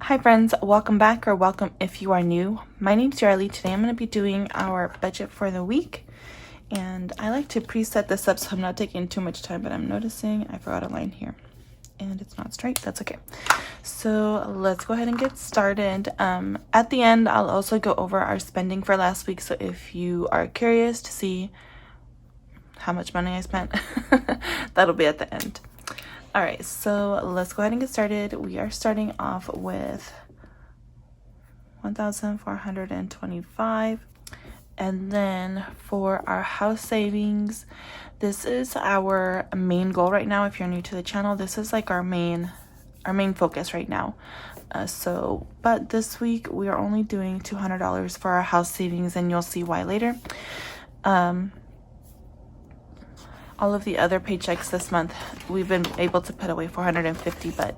Hi friends, welcome back, or welcome if you are new. My name's Yureli. Today I'm going to be doing our budget for the week, and I like to preset this up so I'm not taking too much time, but I'm noticing I forgot a line here and it's not straight. That's okay. So let's go ahead and get started. At the end, I'll also go over our spending for last week, so if you are curious to see how much money I spent, that'll be at the end. All right, so let's go ahead and get started. We are starting off with 1,425, and then for our house savings, this is our main goal right now. If you're new to the channel, this is like our main focus right now. But this week we are only doing $200 for our house savings, and you'll see why later. All of the other paychecks this month, we've been able to put away $450, but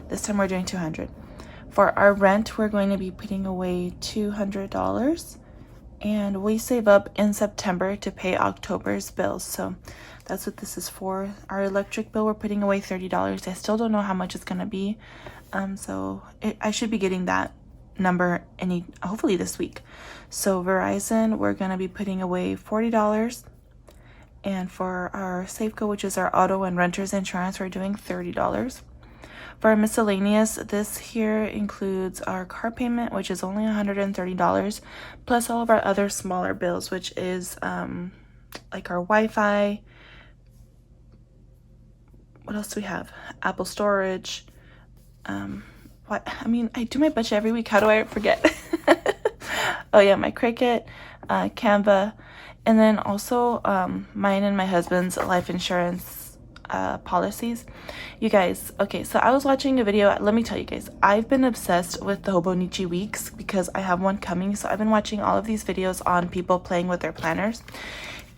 this time we're doing $200. For our rent, we're going to be putting away $200, and we save up in September to pay October's bills. So that's what this is for. Our electric bill, we're putting away $30. I still don't know how much it's going to be. I should be getting that number hopefully this week. So Verizon, we're going to be putting away $40. And for our Safeco, which is our auto and renter's insurance, we're doing $30. For our miscellaneous, this here includes our car payment, which is only $130, plus all of our other smaller bills, which is like our Wi-Fi. What else do we have? Apple storage. I do my budget every week. How do I forget? Oh yeah, my Cricut, Canva. And then also mine and my husband's life insurance policies. You guys, okay, so I was watching a video. Let me tell you guys, I've been obsessed with the Hobonichi weeks because I have one coming. So I've been watching all of these videos on people playing with their planners.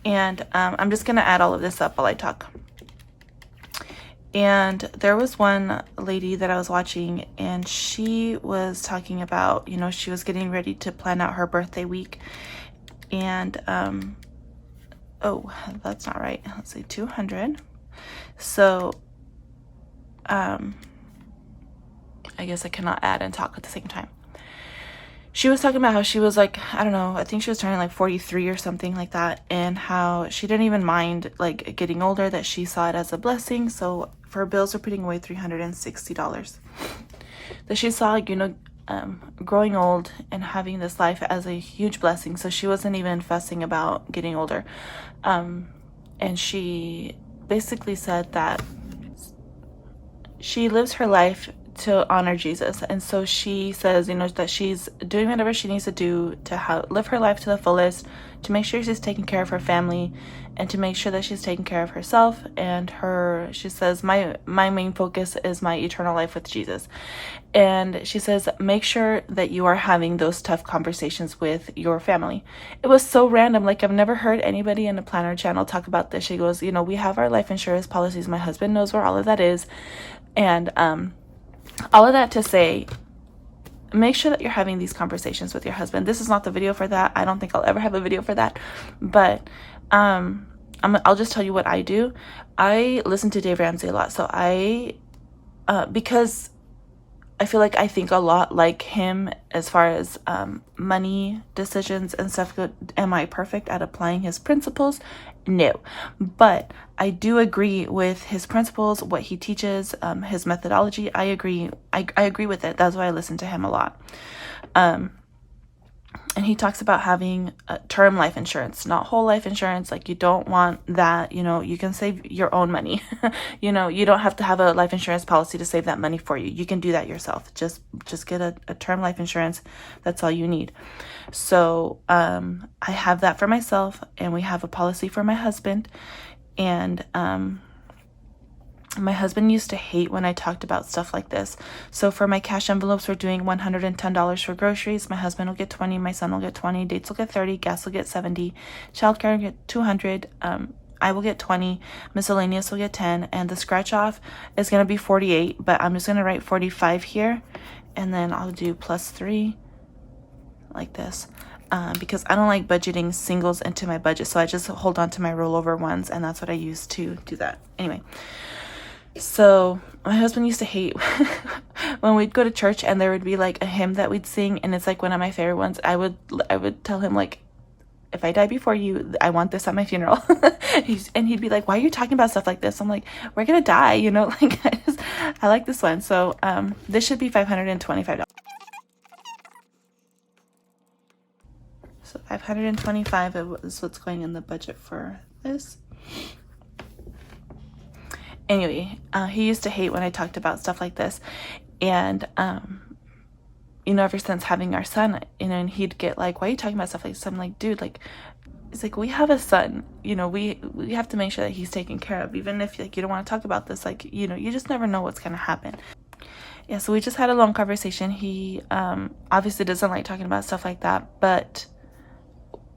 And I'm just going to add all of this up while I talk. And there was one lady that I was watching, and she was talking about, she was getting ready to plan out her birthday week. And oh, that's not right. Let's say 200. So I guess I cannot add and talk at the same time. She was talking about how she was like, I don't know, I think she was turning like 43 or something like that, and how she didn't even mind like getting older, that she saw it as a blessing. So for bills, we're putting away $360. That she saw, growing old and having this life as a huge blessing. So she wasn't even fussing about getting older. And she basically said that she lives her life to honor Jesus. And so she says, that she's doing whatever she needs to do to live her life to the fullest, to make sure she's taking care of her family, and to make sure that she's taking care of herself. And she says, my main focus is my eternal life with Jesus. And she says, make sure that you are having those tough conversations with your family. It was so random. Like, I've never heard anybody in a planner channel talk about this. She goes, we have our life insurance policies. My husband knows where all of that is. And all of that to say, make sure that you're having these conversations with your husband. This is not the video for that. I don't think I'll ever have a video for that. But I'll just tell you what I do. I listen to Dave Ramsey a lot. So because I feel like I think a lot like him as far as money decisions and stuff go. Am I perfect at applying his principles? No. But I do agree with his principles, what he teaches, his methodology. I agree. I agree with it. That's why I listen to him a lot. And he talks about having term life insurance, not whole life insurance. Like, you don't want that, you can save your own money. You don't have to have a life insurance policy to save that money for you. You can do that yourself. Just get a term life insurance. That's all you need. So I have that for myself, and we have a policy for my husband. And my husband used to hate when I talked about stuff like this. So for my cash envelopes, we're doing $110 for groceries. My husband will get 20, my son will get 20, dates will get 30, gas will get 70, childcare will get 200, I will get 20, miscellaneous will get 10, and the scratch off is going to be 48, but I'm just going to write 45 here, and then I'll do +3 like this. Because I don't like budgeting singles into my budget, so I just hold on to my rollover ones, and that's what I use to do that. Anyway, So my husband used to hate when we'd go to church and there would be like a hymn that we'd sing, and it's like one of my favorite ones. I would tell him, like, if I die before you, I want this at my funeral. And he'd be like, why are you talking about stuff like this? I'm like, we're gonna die, you know. Like, I like this one. So this should be $525. So $525 is what's going in the budget for this. Anyway, he used to hate when I talked about stuff like this, and you know, ever since having our son, you know, and he'd get like, why are you talking about stuff like this? I'm like, dude, like, it's like, we have a son, you know, we have to make sure that he's taken care of, even if like you don't want to talk about this, like, you know, you just never know what's gonna happen. Yeah, so we just had a long conversation. He obviously doesn't like talking about stuff like that, but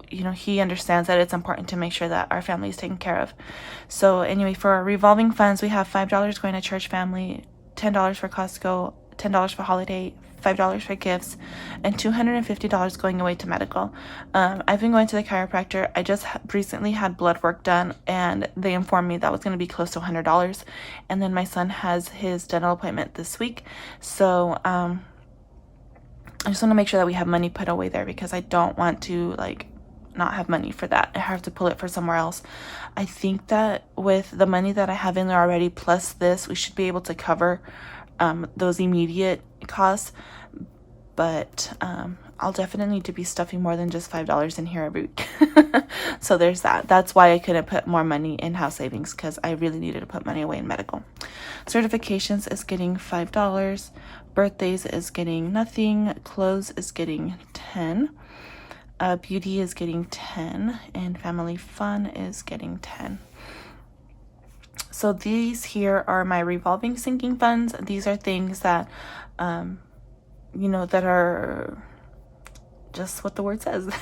you know, he understands that it's important to make sure that our family is taken care of. So anyway, for our revolving funds, we have $5 going to church family, $10 for Costco, $10 for holiday, $5 for gifts, and $250 going away to medical. I've been going to the chiropractor. I just recently had blood work done, and they informed me that was going to be close to $100. And then my son has his dental appointment this week. So I just want to make sure that we have money put away there, because I don't want to like not have money for that. I have to pull it for somewhere else. I think that with the money that I have in there already, plus this, we should be able to cover those immediate costs. But I'll definitely need to be stuffing more than just $5 in here every week. So there's that. That's why I couldn't put more money in house savings, because I really needed to put money away in medical. Certifications is getting $5. Birthdays is getting nothing. Clothes is getting $10. Beauty is getting $10, and family fun is getting $10. So these here are my revolving sinking funds. These are things that, you know, that are just what the word says.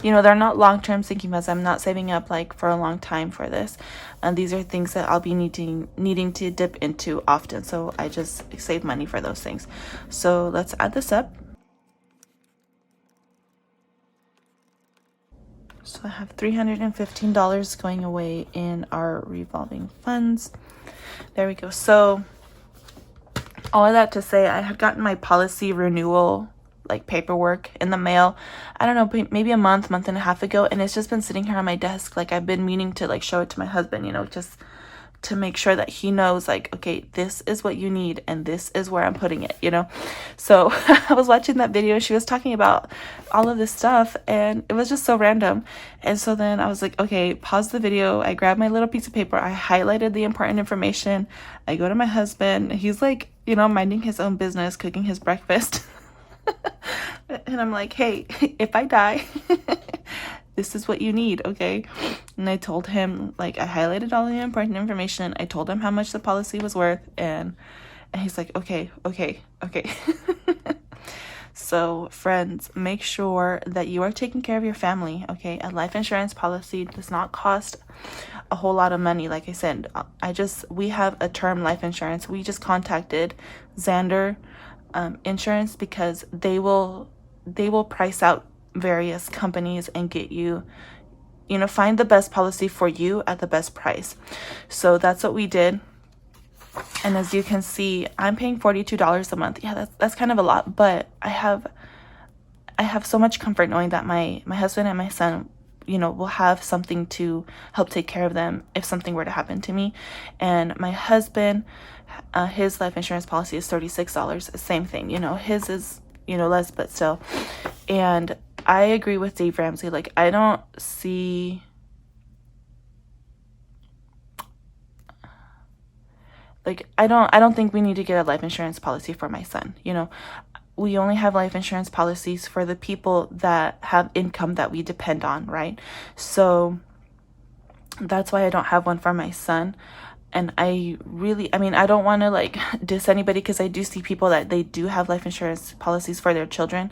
You know, they're not long-term sinking funds. I'm not saving up like for a long time for this. And these are things that I'll be needing to dip into often. So I just save money for those things. So let's add this up. So I have $315 going away in our revolving funds. There we go. So all of that to say, I had gotten my policy renewal like paperwork in the mail, I don't know, maybe a month and a half ago, and it's just been sitting here on my desk. Like, I've been meaning to like show it to my husband, you know, just to make sure that he knows, like, okay, this is what you need and this is where I'm putting it, you know. So I was watching that video, she was talking about all of this stuff, and it was just so random. And so then I was like, okay, pause the video. I grabbed my little piece of paper, I highlighted the important information, I go to my husband, he's like, you know, minding his own business, cooking his breakfast. And I'm like, hey, if I die, this is what you need, okay? And I told him, like, I highlighted all the important information. I told him how much the policy was worth, and he's like, okay. So, friends, make sure that you are taking care of your family, okay? A life insurance policy does not cost a whole lot of money. Like I said, we have a term life insurance. We just contacted Xander Insurance, because they will price out various companies and get you, you know, find the best policy for you at the best price. So that's what we did. And as you can see, I'm paying $42 a month. Yeah, that's kind of a lot, but I have so much comfort knowing that my husband and my son, you know, will have something to help take care of them if something were to happen to me. And my husband, his life insurance policy is $36. Same thing, you know, his is, you know, less, but still. And I agree with Dave Ramsey. Like, I don't think we need to get a life insurance policy for my son. You know, we only have life insurance policies for the people that have income that we depend on, right? So that's why I don't have one for my son. And I don't want to like diss anybody, because I do see people that they do have life insurance policies for their children.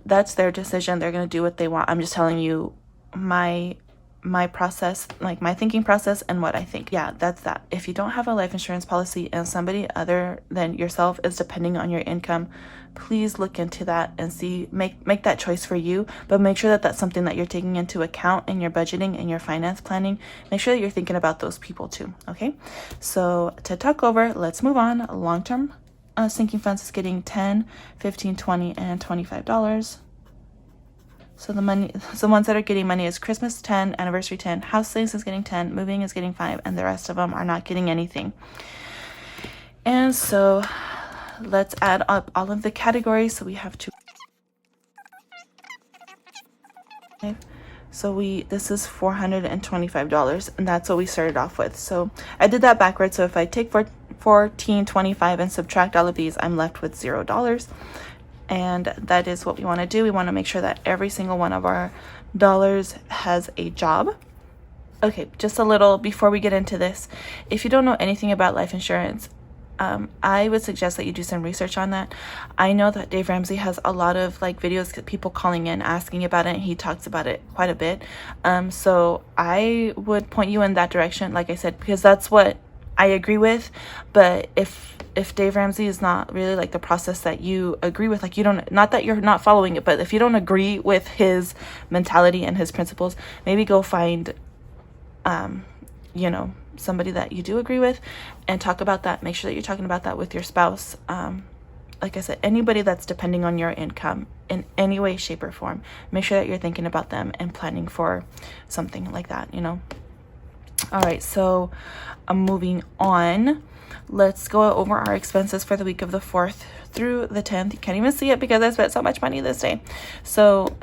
That's their decision. They're going to do what they want. I'm just telling you my my process, like my thinking process and what I think. Yeah, that's that. If you don't have a life insurance policy and somebody other than yourself is depending on your income, please look into that and see, make that choice for you, but make sure that that's something that you're taking into account in your budgeting and your finance planning. Make sure that you're thinking about those people too. Okay, so to talk over, let's move on. Long-term sinking funds is getting $10, $15, $20, and $25. So the ones that are getting money is Christmas 10, anniversary 10, house things is getting 10, moving is getting 5, and the rest of them are not getting anything. And so let's add up all of the categories. So we have two. So this is $425, and that's what we started off with. So I did that backwards. So if I take $14.25 and subtract all of these, I'm left with $0. And that is what we want to do. We want to make sure that every single one of our dollars has a job. Okay, just a little before we get into this. If you don't know anything about life insurance, I would suggest that you do some research on that. I know that Dave Ramsey has a lot of like videos, people calling in asking about it, and he talks about it quite a bit. So I would point you in that direction, like I said, because that's what I agree with. But if Dave Ramsey is not really like the process that you agree with, like you don't, not that you're not following it, but if you don't agree with his mentality and his principles, maybe go find, somebody that you do agree with and talk about that. Make sure that you're talking about that with your spouse. Like I said, anybody that's depending on your income in any way, shape, or form, make sure that you're thinking about them and planning for something like that, All right, so I'm moving on. Let's go over our expenses for the week of the 4th through the 10th. You can't even see it because I spent so much money this day. So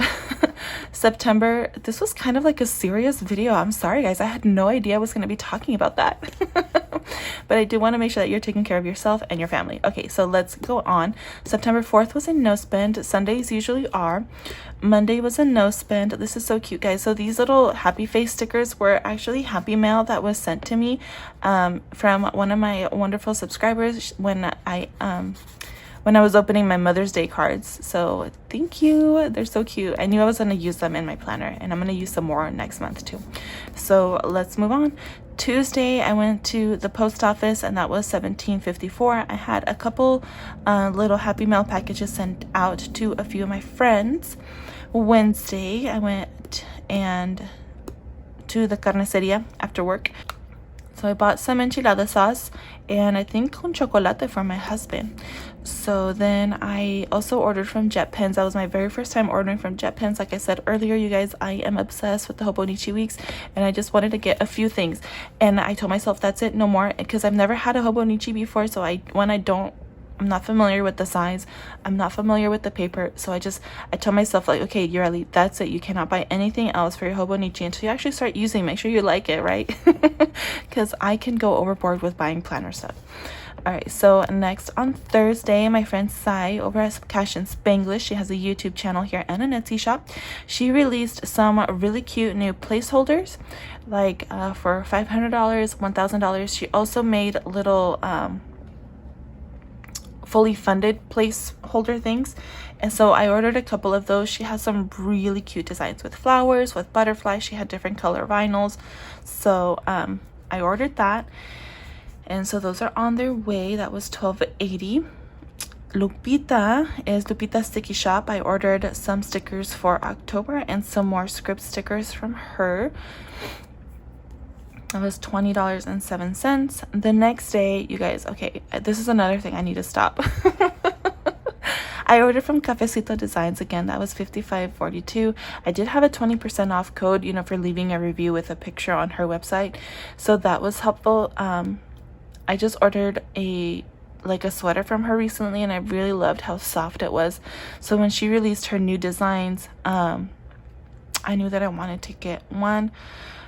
September, this was kind of like a serious video. I'm sorry, guys. I had no idea I was going to be talking about that. But I do want to make sure that you're taking care of yourself and your family. Okay, so let's go on. September 4th was a no spend. Sundays usually are. Monday was a no spend. This is so cute, guys. So these little happy face stickers were actually happy mail that was sent to me from one of my wonderful subscribers when I was opening my Mother's Day cards. So thank you. They're so cute. I knew I was going to use them in my planner, and I'm going to use some more next month too. So let's move on. Tuesday, I went to the post office, and that was $17.54. I had a couple little happy mail packages sent out to a few of my friends. Wednesday, I went to the carniceria after work. So I bought some enchilada sauce and I think con chocolate for my husband. So then I also ordered from Jet Pens. That was my very first time ordering from Jet Pens. Like I said earlier, you guys, I am obsessed with the Hobonichi weeks, and I just wanted to get a few things. And I told myself that's it, no more, because I've never had a Hobonichi before. So I'm not familiar with the size. I'm not familiar with the paper. So I told myself, like, okay, Yureli, that's it. You cannot buy anything else for your Hobonichi until you actually start using. Make sure you like it, right? Because I can go overboard with buying planner stuff. All right, so next on Thursday, my friend Sai over at Cash and Spanglish, she has a YouTube channel here and an Etsy shop. She released some really cute new placeholders, like for $500, $1,000. She also made little fully funded placeholder things, and so I ordered a couple of those. She has some really cute designs with flowers, with butterflies. She had different color vinyls, so I ordered that, and so those are on their way. That was $12.80. Lupita is Lupita Sticky Shop. I ordered some stickers for October and some more script stickers from her. That was $20.07. The next day, you guys, okay, this is another thing I need to stop. I ordered from Cafecito Designs again. That was $55.42. I did have a 20% off code, for leaving a review with a picture on her website. So that was helpful. I just ordered a sweater from her recently, and I really loved how soft it was. So when she released her new designs, I knew that I wanted to get one,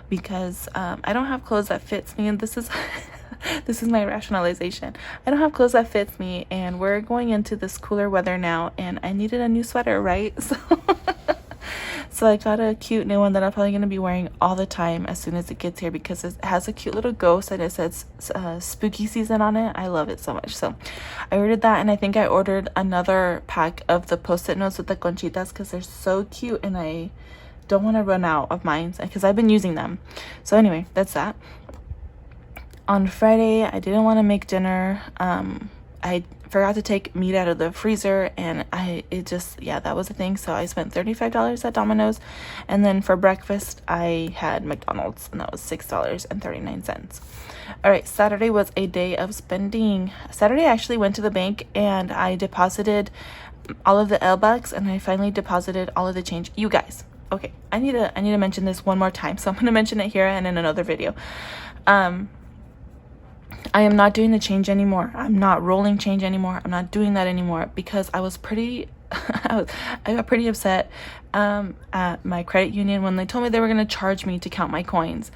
because I don't have clothes that fits me, and this is this is my rationalization. I don't have clothes that fits me, and we're going into this cooler weather now, and I needed a new sweater, right? So I got a cute new one that I'm probably going to be wearing all the time as soon as it gets here, because it has a cute little ghost and it says spooky season on it. I love it so much. So I ordered that, and I think I ordered another pack of the post-it notes with the conchitas, because they're so cute, and I don't want to run out of mine because I've been using them. So anyway, that's that. On Friday, I didn't want to make dinner. I forgot to take meat out of the freezer, and that was the thing. So I spent $35 at Domino's, and then for breakfast I had McDonald's, and that was $6.39. All right, Saturday was a day of spending. Saturday I actually went to the bank and I deposited all of the L-bucks, and I finally deposited all of the change. You guys, okay, I need to mention this one more time, so I'm gonna mention it here and in another video. I am not doing the change anymore. I'm not rolling change anymore. I'm not doing that anymore because I was pretty I got pretty upset at my credit union when they told me they were going to charge me to count my coins.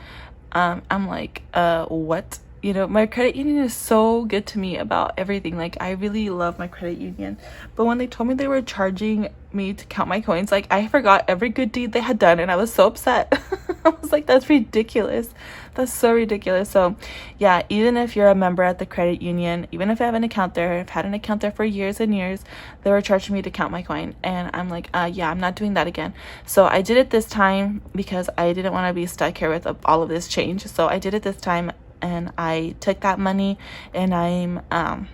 I'm like, what? You know, my credit union is so good to me about everything. Like, I really love my credit union. But when they told me they were charging me to count my coins, like, I forgot every good deed they had done, and I was so upset. I was like, that's ridiculous. That's so ridiculous. So, yeah, even if you're a member at the credit union, even if I have an account there, I've had an account there for years and years, they were charging me to count my coin. And I'm like, yeah, I'm not doing that again. So I did it this time because I didn't want to be stuck here with all of this change. So I did it this time. And I took that money and I'm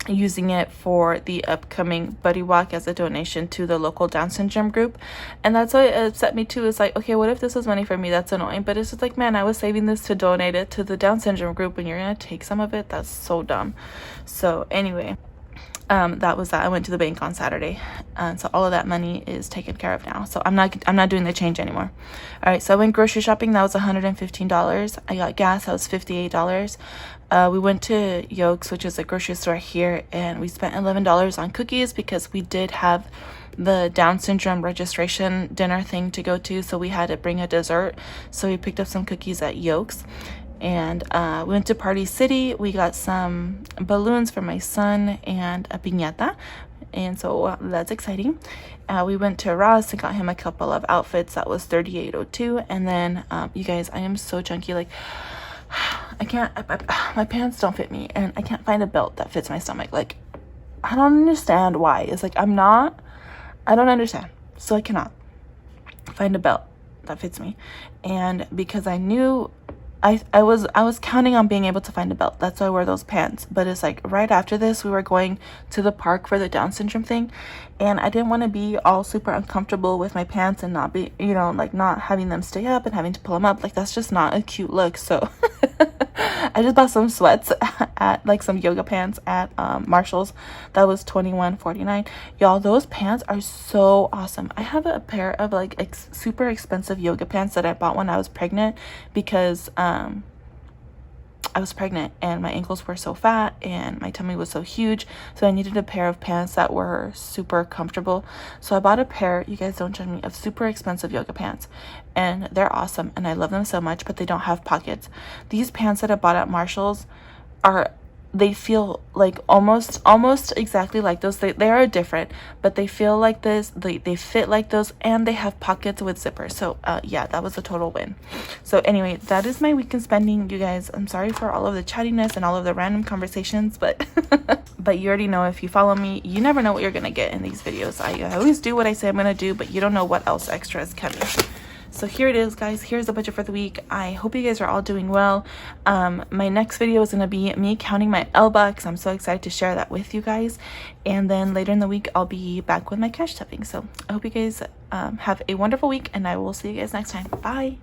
using it for the upcoming buddy walk as a donation to the local Down syndrome group. And that's what upset me too. Is like, okay, what if this was money for me? That's annoying. But it's just like, man, I was saving this to donate it to the Down syndrome group, and you're gonna take some of it? That's so dumb. So anyway, that was that. I went to the bank on Saturday, and so all of that money is taken care of now. So I'm not doing the change anymore. All right, so I went grocery shopping. That was $115. I got gas. That was $58. We went to Yokes, which is a grocery store here, and we spent $11 on cookies because we did have the Down syndrome registration dinner thing to go to, so we had to bring a dessert. So we picked up some cookies at Yokes. And we went to Party City. We got some balloons for my son and a piñata. And so that's exciting. We went to Ross and got him a couple of outfits. That was $38.02. And then, you guys, I am so chunky. Like, I can't, my pants don't fit me. And I can't find a belt that fits my stomach. Like, I don't understand why. It's like, I don't understand. So I cannot find a belt that fits me. And because I knew... I was counting on being able to find a belt. That's why I wore those pants. But it's like right after this, we were going to the park for the Down syndrome thing. And I didn't want to be all super uncomfortable with my pants and not be, you know, like not having them stay up and having to pull them up. Like, that's just not a cute look. So I just bought some sweats at like some yoga pants at Marshall's. That was $21.49. Y'all, those pants are so awesome. I have a pair of like super expensive yoga pants that I bought when I was pregnant because I was pregnant and my ankles were so fat and my tummy was so huge, so I needed a pair of pants that were super comfortable. So I bought a pair, you guys don't judge me, of super expensive yoga pants, and they're awesome and I love them so much, but they don't have pockets. These pants that I bought at Marshall's they feel like almost exactly like those. They are different, but they feel like this. They fit like those, and they have pockets with zippers. So yeah, that was a total win. So anyway, that is my weekend spending, you guys. I'm sorry for all of the chattiness and all of the random conversations, but but you already know, if you follow me, you never know what you're gonna get in these videos. I always do what I say I'm gonna do, but you don't know what else extra is coming. So here it is, guys. Here's the budget for the week. I hope you guys are all doing well. My next video is going to be me counting my L-bucks. I'm so excited to share that with you guys. And then later in the week, I'll be back with my cash stuffing. So I hope you guys have a wonderful week, and I will see you guys next time. Bye.